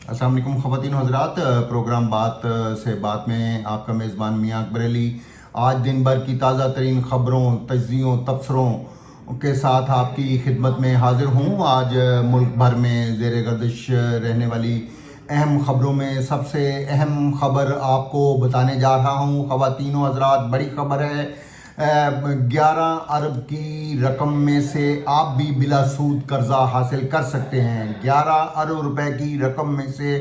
अस्सलाम वालेकुम ख़वातीन व हज़रात। प्रोग्राम बात से बात में आपका मेज़बान मियां अकबर अली आज दिन भर की ताज़ा तरीन ख़बरों, तज्ज़ियों, तबसरों के साथ आपकी खिदमत में हाज़िर हूँ। आज मुल्क भर में ज़ेर गर्दिश रहने वाली अहम ख़बरों में सबसे अहम ख़बर आपको बताने जा रहा हूँ। ख़वातीन व हज़रात, बड़ी ख़बर है। 11 अरब की रकम में से आप भी बिला सूद कर्जा हासिल कर सकते हैं। 11 अरब रुपए की रकम में से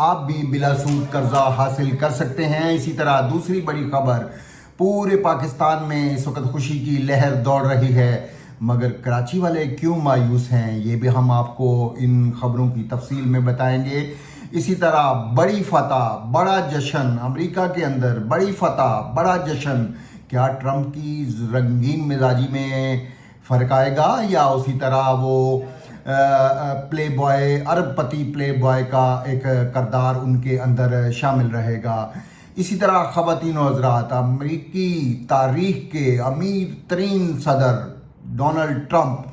आप भी बिला सूद कर्जा हासिल कर सकते हैं। इसी तरह दूसरी बड़ी खबर, पूरे पाकिस्तान में इस वक्त खुशी की लहर दौड़ रही है, मगर कराची वाले क्यों मायूस हैं, ये भी हम आपको इन खबरों की तफसील में बताएंगे। इसी तरह बड़ी फतह, बड़ा जश्न अमेरिका के अंदर, बड़ी फतह, बड़ा जश्न, क्या ट्रंप की रंगीन मिजाजी में फ़र्क आएगा या उसी तरह वो प्ले बॉय, अरबपति प्ले बॉय का एक करदार उनके अंदर शामिल रहेगा। इसी तरह ख़वातीन व हज़रात, अमरीकी तारीख़ के अमीर तरीन सदर डोनाल्ड ट्रंप,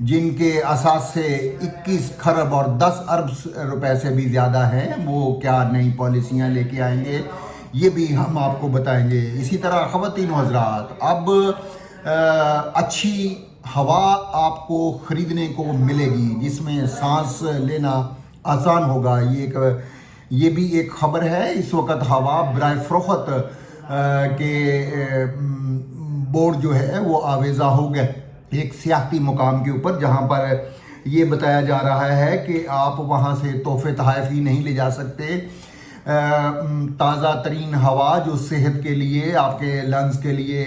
जिनके असास से 21 खरब और 10 अरब रुपए से भी ज़्यादा हैं, वो क्या नई पॉलिसियाँ लेके आएंगे, ये भी हम आपको बताएंगे। इसी तरह ख़वातीन व हज़रात, अब अच्छी हवा आपको ख़रीदने को मिलेगी जिसमें सांस लेना आसान होगा। ये भी एक ख़बर है। इस वक्त हवा बराए फ़रोख्त के बोर्ड जो है वो आवेज़ा हो गए एक सियाहती मुकाम के ऊपर, जहाँ पर ये बताया जा रहा है कि आप वहाँ से तोहफ़े तोहफ़ी ही नहीं ले जा सकते। ताज़ा तरीन हवा जो सेहत के लिए, आपके लंग्स के लिए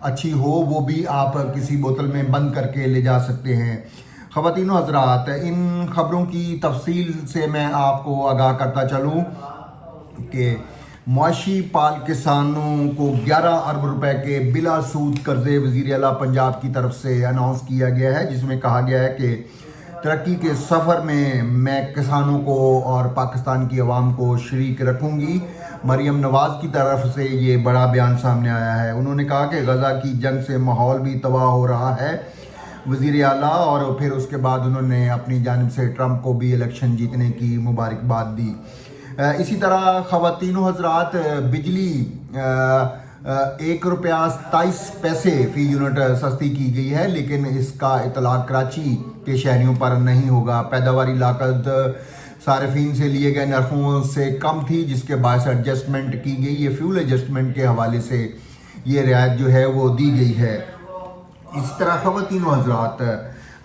अच्छी हो, वो भी आप किसी बोतल में बंद करके ले जा सकते हैं। ख़वातीन व हज़रात, इन ख़बरों की तफसील से मैं आपको आगाह करता चलूँ कि मुआशी पाल किसानों को 11 अरब रुपए के बिला सूद कर्ज़े वज़ीर आला पंजाब की तरफ से अनाउंस किया गया है, जिसमें कहा गया है कि तरक्की के सफ़र में मैं किसानों को और पाकिस्तान की आवाम को शरीक रखूँगी। मरियम नवाज़ की तरफ से ये बड़ा बयान सामने आया है। उन्होंने कहा कि गज़ा की जंग से माहौल भी तबाह हो रहा है, वज़ीर आला, और फिर उसके बाद उन्होंने अपनी जानिब से ट्रंप को भी इलेक्शन जीतने की मुबारकबाद दी। इसी तरह ख़वातीन व हज़रात, बिजली 1 रुपया 27 पैसे फ़ी यूनिट सस्ती की गई है, लेकिन इसका इतलाक़ कराची के शहरियों पर नहीं होगा। पैदावारी लागत सार्फिन से लिए गए नरखों से कम थी, जिसके बायस एडजस्टमेंट की गई। ये फ्यूल एडजस्टमेंट के हवाले से ये रियायत जो है वो दी गई है। इस तरह ख़वातीन व हज़रात,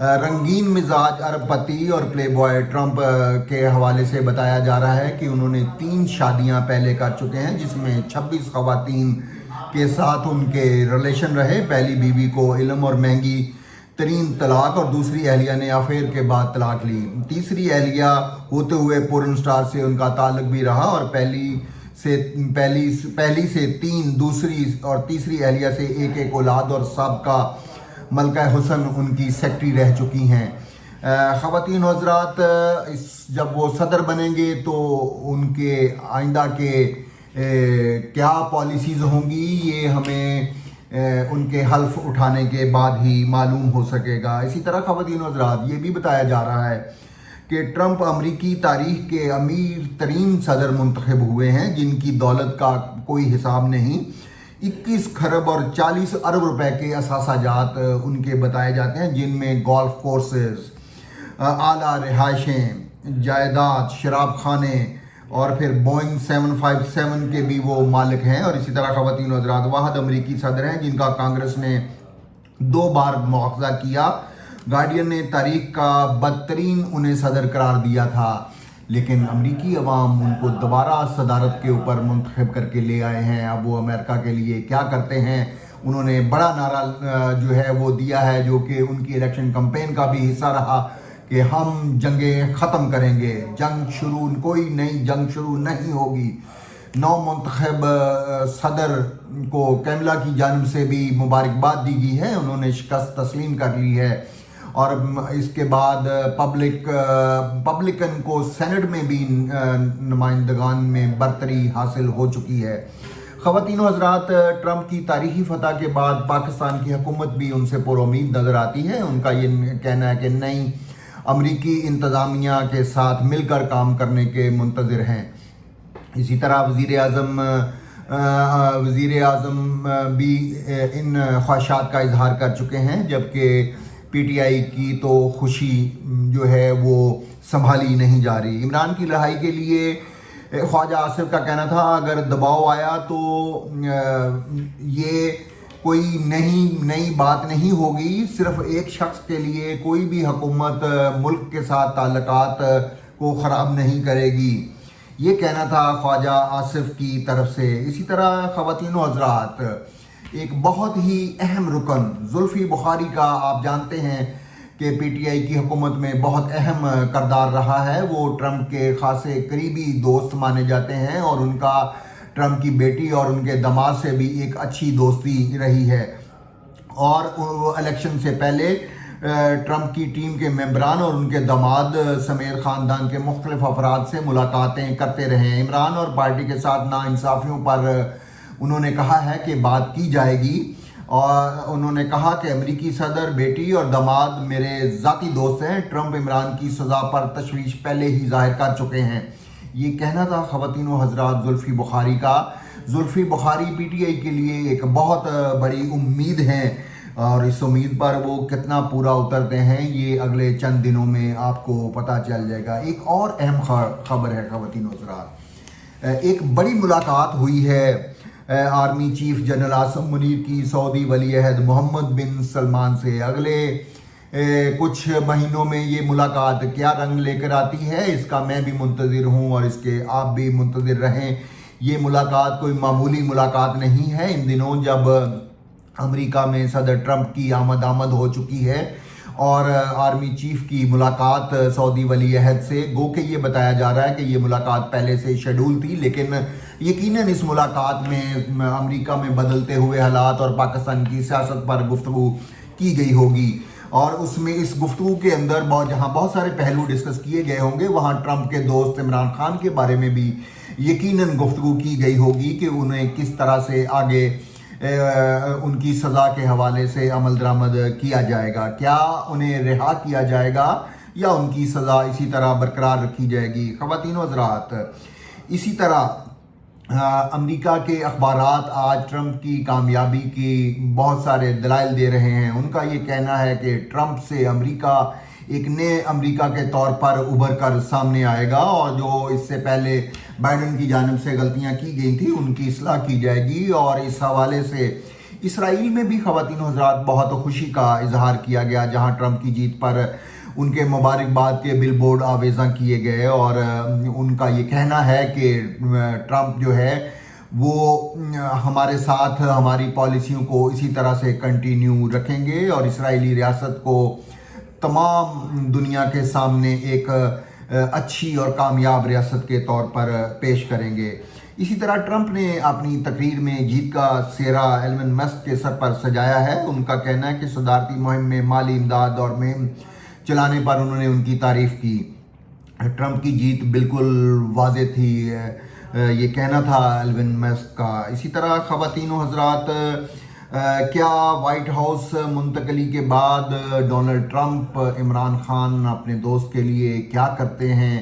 रंगीन मिजाज अरबपति और प्ले बॉय ट्रंप के हवाले से बताया जा रहा है कि उन्होंने 3 शादियां पहले कर चुके हैं, जिसमें 26 ख़वातीन के साथ उनके रिलेशन रहे। पहली बीवी को इल्म और महंगी तरीन तलाक, और दूसरी अहलिया ने अफेयर के बाद तलाक ली। तीसरी अहलिया होते हुए पोर्न स्टार से उनका ताल्लुक भी रहा, और पहली से 3, दूसरी और तीसरी अहलिया से एक औलाद, और सबका मलका हुसन उनकी सेक्रेटरी रह चुकी हैं। ख़वातीन व हज़रात, जब वो सदर बनेंगे तो उनके आइंदा के क्या पॉलिसीज़ होंगी, ये हमें उनके हल्फ उठाने के बाद ही मालूम हो सकेगा। इसी तरह ख़वातीन व हज़रात, ये भी बताया जा रहा है कि ट्रंप अमरीकी तारीख़ के अमीर तरीन सदर मुंतखब हुए हैं, जिनकी दौलत का कोई हिसाब नहीं। 21 खरब और 40 अरब रुपए के असासाजात उनके बताए जाते हैं, जिनमें गोल्फ कोर्सेस, आला रिहाइशें, जायदाद, शराब खाने, और फिर बोइंग 757 के भी वो मालिक हैं। और इसी तरह ख़वातीन व हज़रात, वाहिद अमरीकी सदर हैं जिनका कांग्रेस ने 2 बार मुआवजा किया। गार्डियन ने तारीख़ का बदतरीन उन्हें सदर करार दिया था, लेकिन अमरीकी अवाम उनको दोबारा सदारत के ऊपर मुंतखब करके ले आए हैं। अब वो अमेरिका के लिए क्या करते हैं, उन्होंने बड़ा नारा जो है वो दिया है, जो कि उनकी इलेक्शन कैंपेन का भी हिस्सा रहा, कि हम जंगें ख़त्म करेंगे, जंग शुरू, कोई नई जंग शुरू नहीं होगी। नौ मुंतखब सदर को कैमला की जानिब से भी मुबारकबाद दी गई है, उन्होंने शिकस्त तस्लीम कर ली है, और इसके बाद पब्लिकन को सेनेट में भी नुमाइंदगान में बरतरी हासिल हो चुकी है। ख़वातीन व हज़रात, ट्रंप की तारीख़ी फतह के बाद पाकिस्तान की हुकूमत भी उनसे पुरुम्मीद नज़र आती है। उनका ये कहना है कि नहीं, امریکی انتظامیہ کے ساتھ مل کر کام کرنے کے منتظر ہیں۔ اسی طرح وزیر اعظم بھی ان خواہشات کا اظہار کر چکے ہیں، جبکہ پی ٹی آئی کی تو خوشی جو ہے وہ سنبھالی نہیں جا رہی۔ عمران کی رہائی کے لیے خواجہ آصف کا کہنا تھا اگر دباؤ آیا تو یہ کوئی نئی بات نہیں ہوگی، صرف ایک شخص کے لیے کوئی بھی حکومت ملک کے ساتھ تعلقات کو خراب نہیں کرے گی، یہ کہنا تھا خواجہ آصف کی طرف سے۔ اسی طرح خواتین و حضرات، ایک بہت ہی اہم رکن زلفی بخاری کا آپ جانتے ہیں کہ پی ٹی آئی کی حکومت میں بہت اہم کردار رہا ہے، وہ ٹرمپ کے خاصے قریبی دوست مانے جاتے ہیں اور ان کا ٹرمپ کی بیٹی اور ان کے داماد سے بھی ایک اچھی دوستی رہی ہے، اور الیکشن سے پہلے ٹرمپ کی ٹیم کے ممبران اور ان کے داماد سمیت خاندان کے مختلف افراد سے ملاقاتیں کرتے رہے ہیں۔ عمران اور پارٹی کے ساتھ ناانصافیوں پر انہوں نے کہا ہے کہ بات کی جائے گی، اور انہوں نے کہا کہ امریکی صدر، بیٹی اور داماد میرے ذاتی دوست ہیں، ٹرمپ عمران کی سزا پر تشویش پہلے ہی ظاہر کر چکے ہیں، یہ کہنا تھا خواتین و حضرات زلفی بخاری کا۔ Zulfi Bukhari P T I کے لیے ایک بہت بڑی امید ہے، اور اس امید پر وہ کتنا پورا اترتے ہیں یہ اگلے چند دنوں میں آپ کو پتہ چل جائے گا۔ ایک اور اہم خبر ہے خواتین و حضرات، ایک بڑی ملاقات ہوئی ہے army chief general Asim Munir کی سعودی ولی عہد محمد بن سلمان سے۔ اگلے کچھ مہینوں میں یہ ملاقات کیا رنگ لے کر آتی ہے اس کا میں بھی منتظر ہوں، اور اس کے آپ بھی منتظر رہیں۔ یہ ملاقات کوئی معمولی ملاقات نہیں ہے۔ ان دنوں جب امریکہ میں صدر ٹرمپ کی آمد ہو چکی ہے اور آرمی چیف کی ملاقات سعودی ولی عہد سے، گو کہ یہ بتایا جا رہا ہے کہ یہ ملاقات پہلے سے شیڈول تھی، لیکن یقیناً اس ملاقات میں امریکہ میں بدلتے ہوئے حالات اور پاکستان کی سیاست پر گفتگو کی گئی ہوگی، اور اس میں اس گفتگو کے اندر جہاں بہت سارے پہلو ڈسکس کیے گئے ہوں گے، وہاں ٹرمپ کے دوست عمران خان کے بارے میں بھی یقیناً گفتگو کی گئی ہوگی کہ انہیں کس طرح سے آگے ان کی سزا کے حوالے سے عمل درآمد کیا جائے گا، کیا انہیں رہا کیا جائے گا یا ان کی سزا اسی طرح برقرار رکھی جائے گی۔ خواتین و حضرات، اسی طرح امریکہ کے اخبارات آج ٹرمپ کی کامیابی کی بہت سارے دلائل دے رہے ہیں۔ ان کا یہ کہنا ہے کہ ٹرمپ سے امریکہ ایک نئے امریکہ کے طور پر ابھر کر سامنے آئے گا، اور جو اس سے پہلے بائیڈن کی جانب سے غلطیاں کی گئی تھیں ان کی اصلاح کی جائے گی۔ اور اس حوالے سے اسرائیل میں بھی خواتین و حضرات بہت خوشی کا اظہار کیا گیا، جہاں ٹرمپ کی جیت پر ان کے مبارکباد کے بل بورڈ آویزاں کیے گئے، اور ان کا یہ کہنا ہے کہ ٹرمپ جو ہے وہ ہمارے ساتھ ہماری پالیسیوں کو اسی طرح سے کنٹینیو رکھیں گے اور اسرائیلی ریاست کو تمام دنیا کے سامنے ایک اچھی اور کامیاب ریاست کے طور پر پیش کریں گے۔ اسی طرح ٹرمپ نے اپنی تقریر میں جیت کا سہرا ایلن مسک کے سر پر سجایا ہے۔ ان کا کہنا ہے کہ صدارتی مہم میں مالی امداد اور مہم چلانے پر انہوں نے ان کی تعریف کی۔ ٹرمپ کی جیت بالکل واضح تھی، یہ کہنا تھا ایلن مسک کا۔ اسی طرح خواتین و حضرات، کیا وائٹ ہاؤس منتقلی کے بعد ڈونلڈ ٹرمپ عمران خان اپنے دوست کے لیے کیا کرتے ہیں،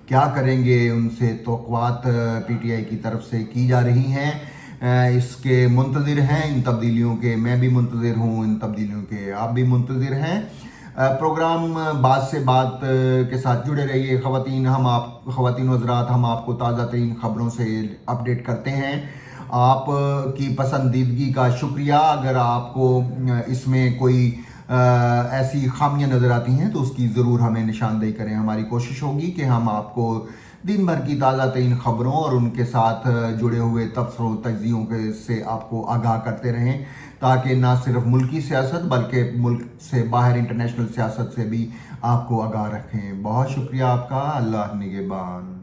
کیا کریں گے، ان سے توقعات پی ٹی آئی کی طرف سے کی جا رہی ہیں۔ اس کے منتظر ہیں ان تبدیلیوں کے، میں بھی منتظر ہوں ان تبدیلیوں کے، آپ بھی منتظر ہیں۔ پروگرام بات سے بات کے ساتھ جڑے رہیے خواتین و حضرات، ہم آپ کو تازہ ترین خبروں سے اپڈیٹ کرتے ہیں۔ آپ کی پسندیدگی کا شکریہ۔ اگر آپ کو اس میں کوئی ایسی خامیاں نظر آتی ہیں تو اس کی ضرور ہمیں نشاندہی کریں۔ ہماری کوشش ہوگی کہ ہم آپ کو دن بھر کی تازہ ترین خبروں اور ان کے ساتھ جڑے ہوئے تبصروں تجزیوں سے آپ کو آگاہ کرتے رہیں، تاکہ نہ صرف ملکی سیاست بلکہ ملک سے باہر انٹرنیشنل سیاست سے بھی آپ کو آگاہ رکھیں۔ بہت شکریہ آپ کا۔ اللہ نگہبان۔